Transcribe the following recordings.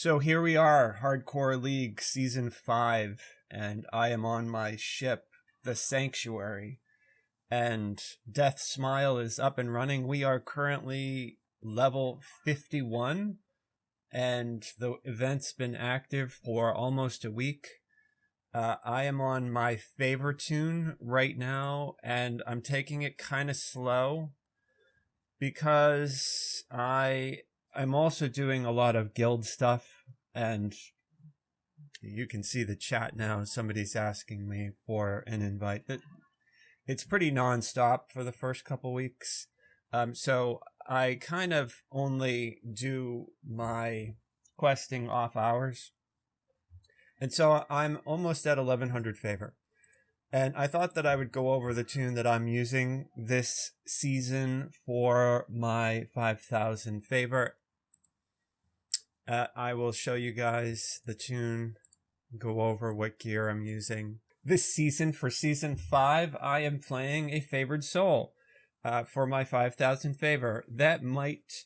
So here we are, Hardcore League Season 5, and I am on my ship, the Sanctuary, and Death Smile is up and running. We are currently level 51, and the event's been active for almost a week. I am on my favor tune right now, and I'm taking it kind of slow because I'm also doing a lot of guild stuff, and you can see the chat now. Somebody's asking me for an invite. It's pretty nonstop for the first couple weeks. So I kind of only do my questing off hours. And so I'm almost at 1100 favor. And I thought that I would go over the tune that I'm using this season for my 5000 favor. I will show you guys the tune, go over what gear I'm using. This season, for Season 5, I am playing a Favored Soul for my 5000 favor. That might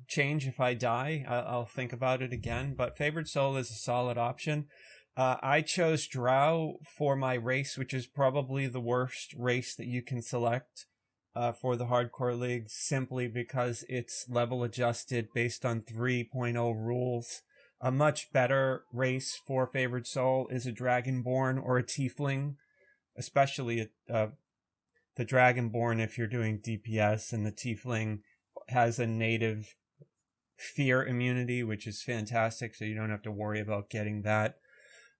change if I die. I'll think about it again, but Favored Soul is a solid option. I chose Drow for my race, which is probably the worst race that you can select for the Hardcore League, simply because it's level adjusted based on 3.0 rules. A much better race for Favored Soul is a Dragonborn or a Tiefling, especially the Dragonborn if you're doing DPS, and the Tiefling has a native fear immunity, which is fantastic, so you don't have to worry about getting that.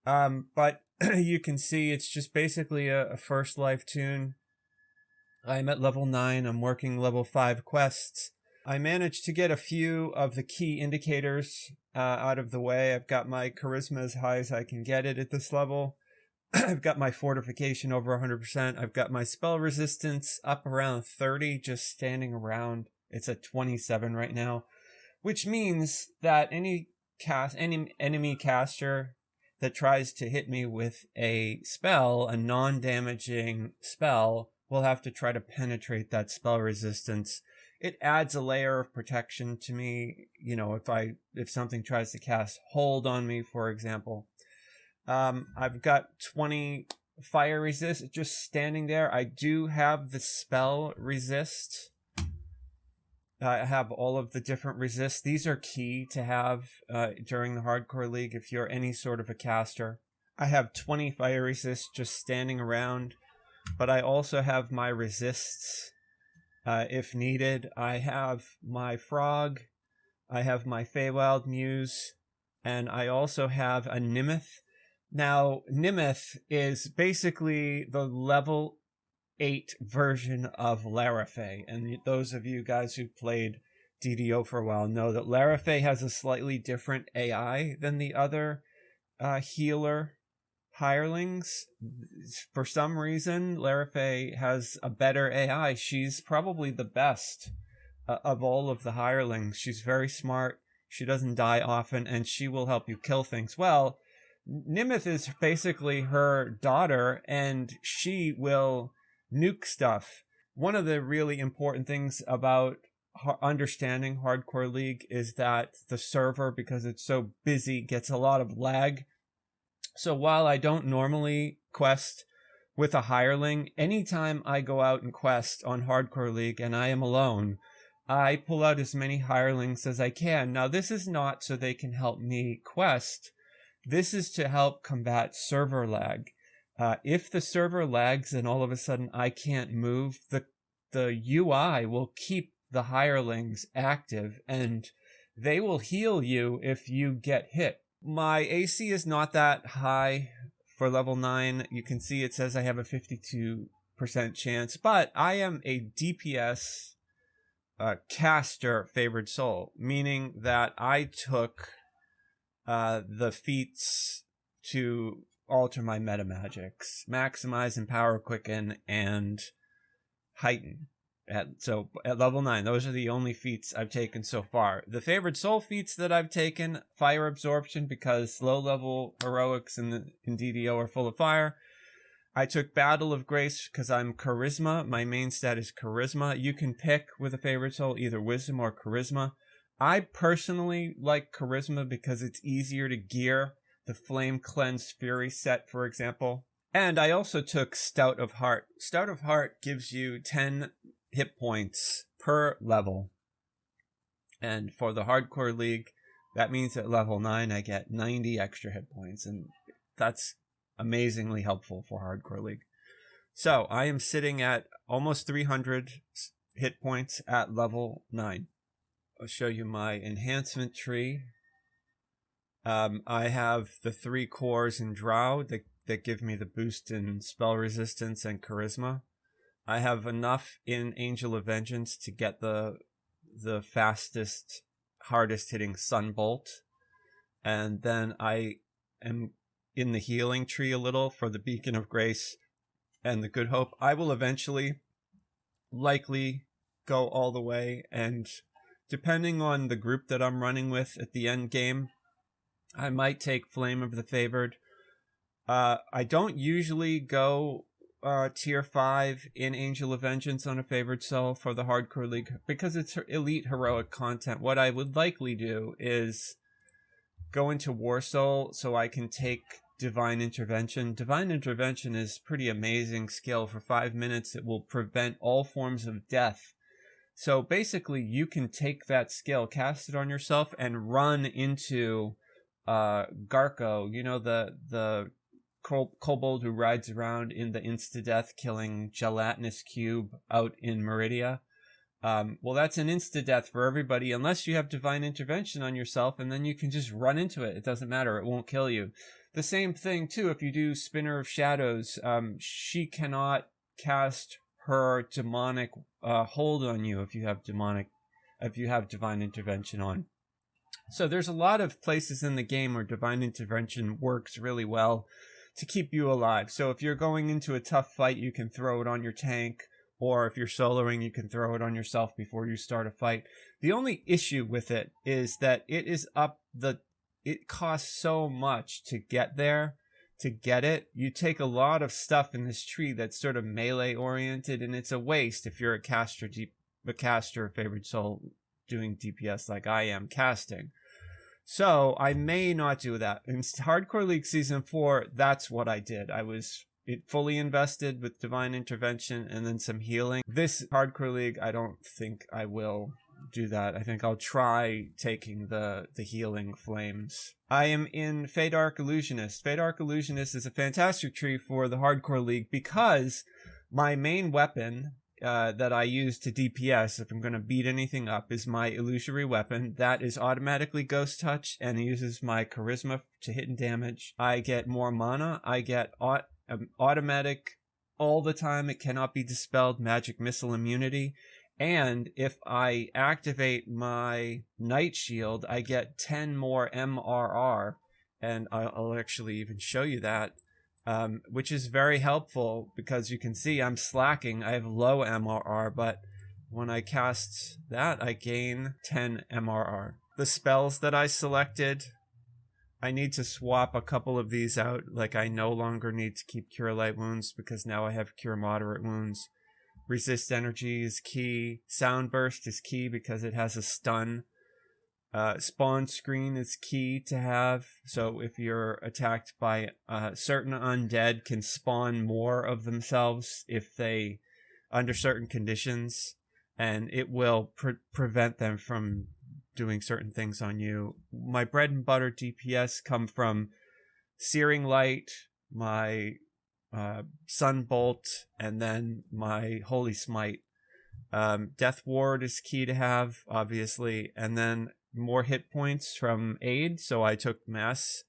But you can see it's just basically a first life tune. I'm at level 9. I'm working level 5 quests. I managed to get a few of the key indicators out of the way. I've got my charisma as high as I can get it at this level. I've got my fortification over 100%. I've got my spell resistance up around 30, just standing around. It's at 27 right now, which means that any enemy caster that tries to hit me with a spell, a non-damaging spell, will have to try to penetrate that spell resistance. It adds a layer of protection to me, you know, if something tries to cast hold on me, for example. I've got 20 fire resist just standing there. I do have the spell resist. I have all of the different resists. These are key to have during the Hardcore League if you're any sort of a caster. I have 20 fire resists just standing around, but I also have my resists if needed. I have my frog, I have my Feywild Muse, and I also have a Nimeth. Now, Nimeth is basically the level 8 version of Larafey, and those of you guys who played DDO for a while know that Larafey has a slightly different AI than the other healer hirelings. For some reason, Larafey has a better AI. She's probably the best of all of the hirelings. She's very smart, she doesn't die often, and she will help you kill things. Well, Nimeth is basically her daughter, and she will nuke stuff. One of the really important things about understanding Hardcore League is that the server, because it's so busy, gets a lot of lag. So while I don't normally quest with a hireling, anytime I go out and quest on Hardcore League and I am alone, I pull out as many hirelings as I can. Now, this is not so they can help me quest. This is to help combat server lag. If the server lags and all of a sudden I can't move, the UI will keep the hirelings active, and they will heal you if you get hit. My AC is not that high for level 9. You can see it says I have a 52% chance, but I am a DPS caster Favored Soul, meaning that I took the feats to alter my meta magics, maximize, empower, quicken, and heighten. So at level 9, those are the only feats I've taken so far. The Favored Soul feats that I've taken, fire absorption, because low level heroics in DDO are full of fire. I took Battle of Grace because I'm charisma. My main stat is charisma. You can pick with a Favored Soul either wisdom or charisma. I personally like Charisma because it's easier to gear. The Flame Cleanse Fury set, for example. And I also took Stout of Heart. Stout of Heart gives you 10 hit points per level. And for the Hardcore League, that means at level 9 I get 90 extra hit points. And that's amazingly helpful for Hardcore League. So I am sitting at almost 300 hit points at level 9. I'll show you my enhancement tree. I have the 3 cores in Drow that give me the boost in spell resistance and charisma. I have enough in Angel of Vengeance to get the fastest, hardest hitting Sunbolt. And then I am in the healing tree a little for the Beacon of Grace and the Good Hope. I will eventually likely go all the way, and depending on the group that I'm running with at the end game, I might take Flame of the Favored. I don't usually go tier 5 in Angel of Vengeance on a Favored Soul for the Hardcore League because it's elite heroic content. What I would likely do is go into War Soul so I can take Divine Intervention. Divine Intervention is pretty amazing skill. For 5 minutes, it will prevent all forms of death. So basically, you can take that skill, cast it on yourself, and run into Garko, you know, the kobold who rides around in the insta-death killing gelatinous cube out in Meridia. Well, that's an insta-death for everybody unless you have Divine Intervention on yourself, and then you can just run into it. It doesn't matter. It won't kill you. The same thing, too, if you do Spinner of Shadows. She cannot cast her demonic hold on you if you have Divine Intervention on. So there's a lot of places in the game where Divine Intervention works really well to keep you alive. So if you're going into a tough fight, you can throw it on your tank, or if you're soloing, you can throw it on yourself before you start a fight. The only issue with it is that it costs so much to get there. To get it, you take a lot of stuff in this tree that's sort of melee oriented, and it's a waste if you're a caster, Favored Soul, doing DPS like I am casting. So I may not do that. In Hardcore League Season 4, that's what I did. I was fully invested with Divine Intervention and then some healing. This Hardcore League, I don't think I will do that. I think I'll try taking the healing flames. I am in Feydark Illusionist. Feydark Illusionist is a fantastic tree for the Hardcore League because my main weapon that I use to DPS if I'm going to beat anything up is my illusory weapon. That is automatically Ghost Touch and uses my charisma to hit damage. I get more mana. I get automatic all the time. It cannot be dispelled magic missile immunity. And if I activate my Night Shield, I get 10 more MRR. And I'll actually even show you that. Which is very helpful because you can see I'm slacking. I have low MRR, but when I cast that, I gain 10 MRR. The spells that I selected, I need to swap a couple of these out. Like I no longer need to keep Cure Light Wounds because now I have Cure Moderate Wounds. Resist Energy is key. Sound Burst is key because it has a stun. Spawn Screen is key to have, so if you're attacked by certain undead can spawn more of themselves if they under certain conditions, and it will prevent them from doing certain things on you. My bread and butter DPS come from Searing Light, my Sunbolt, and then my Holy Smite. Death Ward is key to have, obviously, and then more hit points from aid, so I took Mass,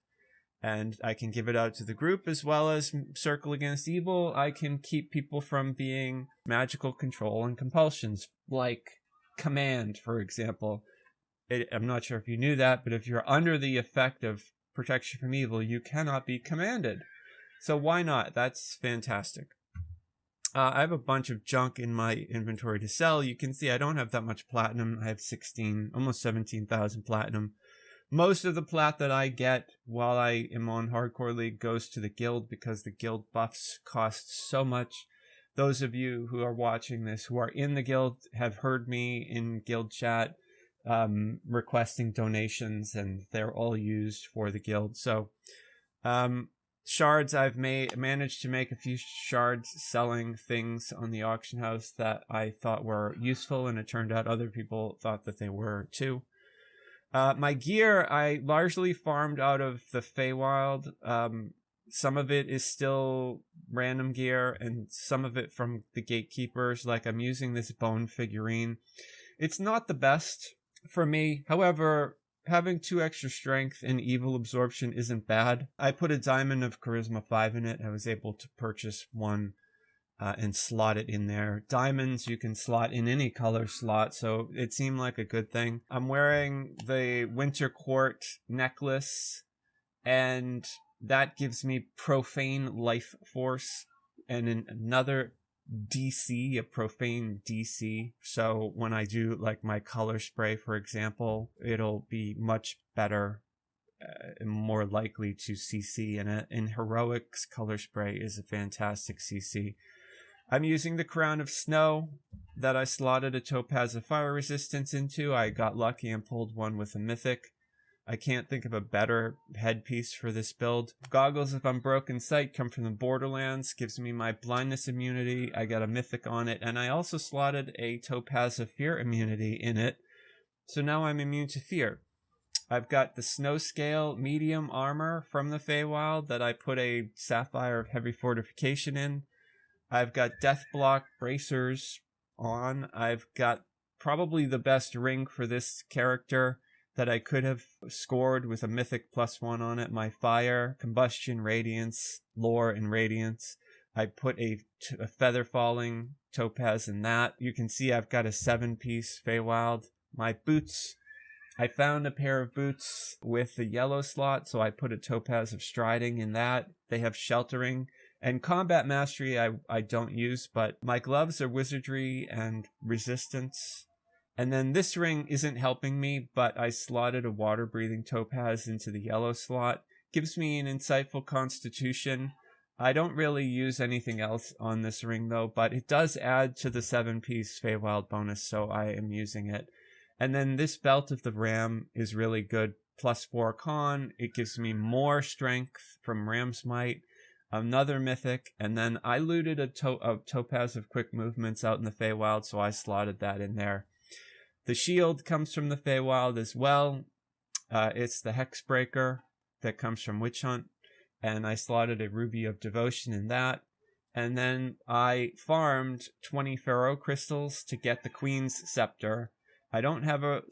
and I can give it out to the group, as well as Circle Against Evil. I can keep people from being magical control and compulsions, like Command, for example. I'm not sure if you knew that, but if you're under the effect of Protection from Evil, you cannot be commanded. So why not? That's fantastic. I have a bunch of junk in my inventory to sell. You can see I don't have that much platinum. I have almost 17,000 platinum. Most of the plat that I get while I am on Hardcore League goes to the guild because the guild buffs cost so much. Those of you who are watching this who are in the guild have heard me in guild chat requesting donations, and they're all used for the guild. So shards, I've managed to make a few shards selling things on the auction house that I thought were useful, and it turned out other people thought that they were too. My gear, I largely farmed out of the Feywild. Some of it is still random gear, and some of it from the gatekeepers. Like, I'm using this bone figurine. It's not the best for me. However, having 2 extra strength and evil absorption isn't bad. I put a diamond of charisma 5 in it. I was able to purchase one and slot it in there. Diamonds you can slot in any color slot, so it seemed like a good thing. I'm wearing the Winter Court necklace, and that gives me profane life force and another DC, a profane DC. So when I do like my color spray, for example, it'll be much better and more likely to CC in it. And Heroic's color spray is a fantastic CC. I'm using the Crown of Snow that I slotted a Topaz of Fire Resistance into. I got lucky and pulled one with a Mythic. I can't think of a better headpiece for this build. Goggles of Unbroken Sight come from the Borderlands, gives me my blindness immunity. I got a Mythic on it, and I also slotted a Topaz of Fear immunity in it, so now I'm immune to fear. I've got the Snow Scale medium armor from the Feywild that I put a Sapphire of Heavy Fortification in. I've got Deathblock bracers on. I've got probably the best ring for this character that I could have scored with a Mythic +1 on it. My Fire, Combustion, Radiance, Lore, and Radiance. I put a Feather Falling Topaz in that. You can see I've got a 7-piece Feywild. My boots, I found a pair of boots with the yellow slot, so I put a Topaz of Striding in that. They have Sheltering. And Combat Mastery I don't use, but my gloves are Wizardry and Resistance. And then this ring isn't helping me, but I slotted a water-breathing Topaz into the yellow slot. Gives me an Insightful Constitution. I don't really use anything else on this ring, though, but it does add to the 7-piece Feywild bonus, so I am using it. And then this Belt of the Ram is really good. +4 con. It gives me more strength from Ram's Might. Another Mythic, and then I looted a Topaz of Quick Movements out in the Feywild, so I slotted that in there. The shield comes from the Feywild as well. It's the Hexbreaker that comes from Witch Hunt, and I slotted a Ruby of Devotion in that. And then I farmed 20 Pharaoh Crystals to get the Queen's Scepter. I don't have an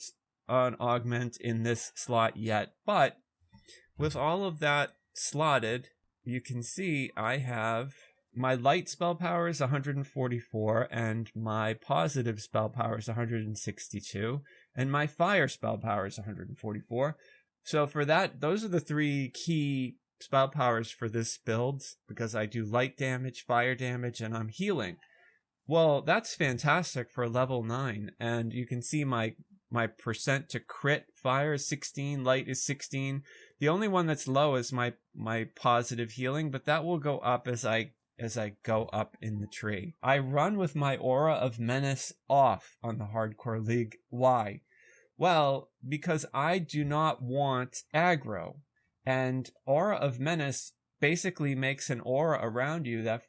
augment in this slot yet, but with all of that slotted, you can see I have my light spell power is 144, and my positive spell power is 162, and my fire spell power is 144. So for that, those are the 3 key spell powers for this build, because I do light damage, fire damage, and I'm healing. Well, that's fantastic for level 9, and you can see my percent to crit fire is 16, light is 16. The only one that's low is my positive healing, but that will go up as I go up in the tree. I run with my Aura of Menace off on the Hardcore League. Why? Well, because I do not want aggro, and Aura of Menace basically makes an aura around you that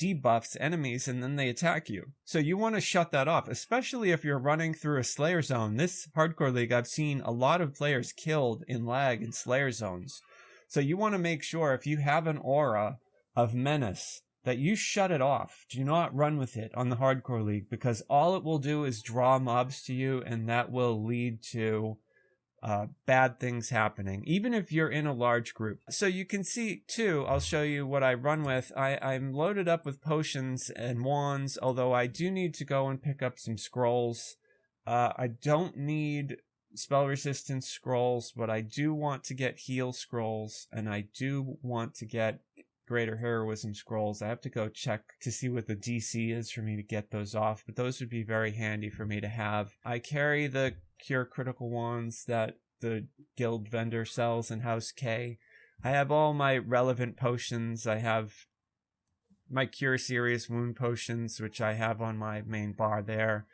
debuffs enemies, and then they attack you. So you want to shut that off, especially if you're running through a Slayer Zone. This Hardcore League, I've seen a lot of players killed in lag in Slayer Zones. So you want to make sure if you have an Aura of Menace that you shut it off. Do not run with it on the Hardcore League, because all it will do is draw mobs to you, and that will lead to bad things happening, even if you're in a large group. So you can see too, I'll show you what I run with. I'm loaded up with potions and wands, although I do need to go and pick up some scrolls. I don't need spell resistance scrolls, but I do want to get heal scrolls, and I do want to get greater heroism scrolls. I have to go check to see what the DC is for me to get those off, but those would be very handy for me to have. I carry the Cure Critical Wands that the guild vendor sells in House K. I have all my relevant potions. I have my Cure Serious Wound potions, which I have on my main bar there.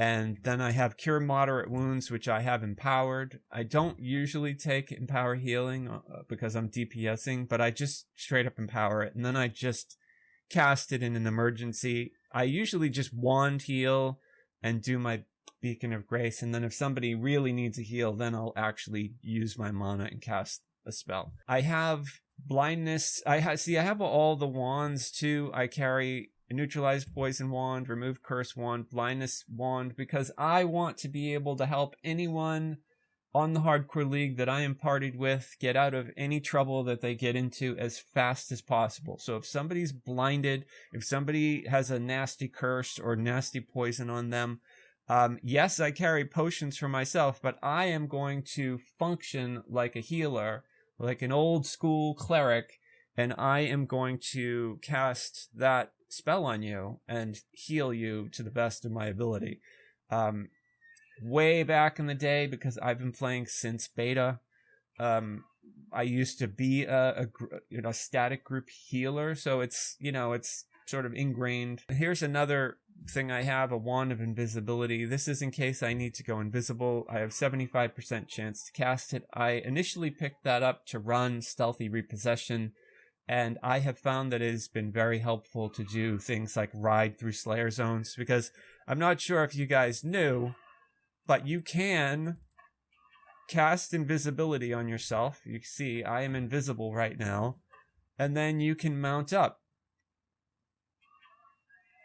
And then I have Cure Moderate Wounds, which I have Empowered. I don't usually take Empower Healing because I'm DPSing, but I just straight up Empower it. And then I just cast it in an emergency. I usually just Wand Heal and do my Beacon of Grace. And then if somebody really needs a heal, then I'll actually use my mana and cast a spell. I have Blindness. I have all the wands too. I carry a Neutralize Poison Wand, Remove Curse Wand, Blindness Wand, because I want to be able to help anyone on the Hardcore League that I am partied with get out of any trouble that they get into as fast as possible. So if somebody's blinded, if somebody has a nasty curse or nasty poison on them, yes, I carry potions for myself, but I am going to function like a healer, like an old school cleric, and I am going to cast that spell on you and heal you to the best of my ability. Way back in the day, because I've been playing since beta, I used to be a static group healer, so it's sort of ingrained. Here's another thing I have, a Wand of Invisibility. This is in case I need to go invisible. I have 75% chance to cast it. I initially picked that up to run Stealthy Repossession, and I have found that it has been very helpful to do things like ride through Slayer zones, because I'm not sure if you guys knew, but you can cast invisibility on yourself. You can see I am invisible right now, and then you can mount up.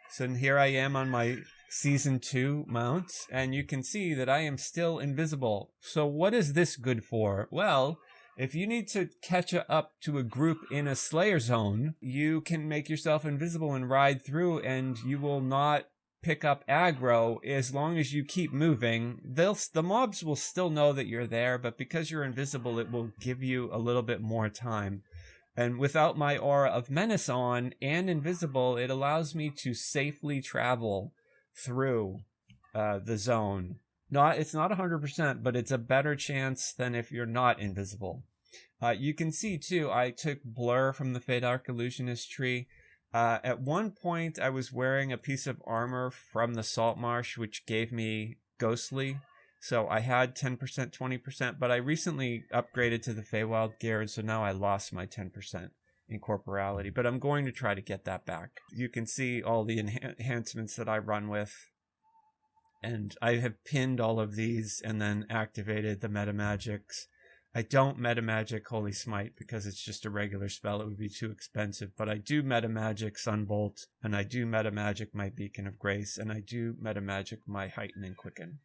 So here I am on my Season 2 mount, and you can see that I am still invisible. So what is this good for? Well, if you need to catch up to a group in a Slayer zone, you can make yourself invisible and ride through, and you will not pick up aggro as long as you keep moving. The mobs will still know that you're there, but because you're invisible, it will give you a little bit more time. And without my aura of Menace on and invisible, it allows me to safely travel through the zone. It's not 100%, but it's a better chance than if you're not invisible. You can see too, I took Blur from the Feydark Illusionist tree. At one point, I was wearing a piece of armor from the Salt Marsh, which gave me Ghostly. So I had 10%, 20%, but I recently upgraded to the Feywild gear, and so now I lost my 10% incorporeality. But I'm going to try to get that back. You can see all the enhancements that I run with. And I have pinned all of these and then activated the metamagics. I don't metamagic Holy Smite because it's just a regular spell. It would be too expensive. But I do metamagic Sunbolt, and I do metamagic my Beacon of Grace, and I do metamagic my Heighten and Quicken.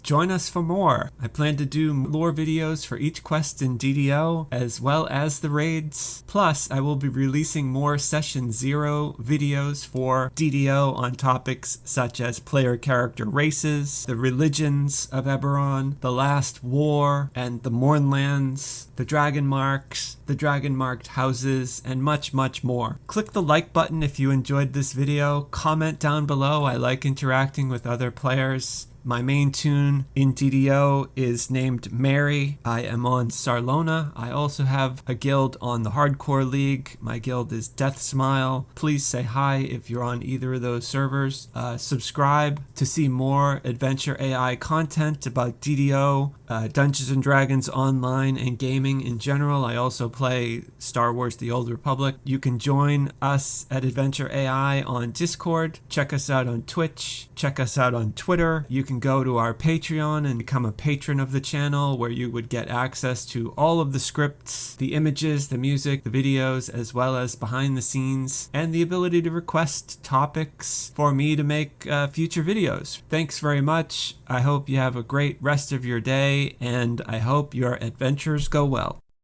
Join us for more. I plan to do lore videos for each quest in DDO, as well as the raids. Plus, I will be releasing more Session 0 videos for DDO on topics such as player character races, the religions of Eberron, the Last War, and the Mournlands, the Dragon Marks, the Dragon Marked houses, and much, much more. Click the like button if you enjoyed this video. Comment down below. I like interacting with other players. My main tune in DDO is named Mary. I am on Sarlona. I also have a guild on the Hardcore League. My guild is Death Smile. Please say hi if you're on either of those servers. Subscribe to see more Adventure AI content about DDO, Dungeons & Dragons Online, and gaming in general. I also play Star Wars The Old Republic. You can join us at Adventure AI on Discord. Check us out on Twitch. Check us out on Twitter. You can can go to our Patreon and become a patron of the channel, where you would get access to all of the scripts, the images, the music, the videos, as well as behind the scenes, and the ability to request topics for me to make future videos. Thanks very much. I hope you have a great rest of your day, and I hope your adventures go well.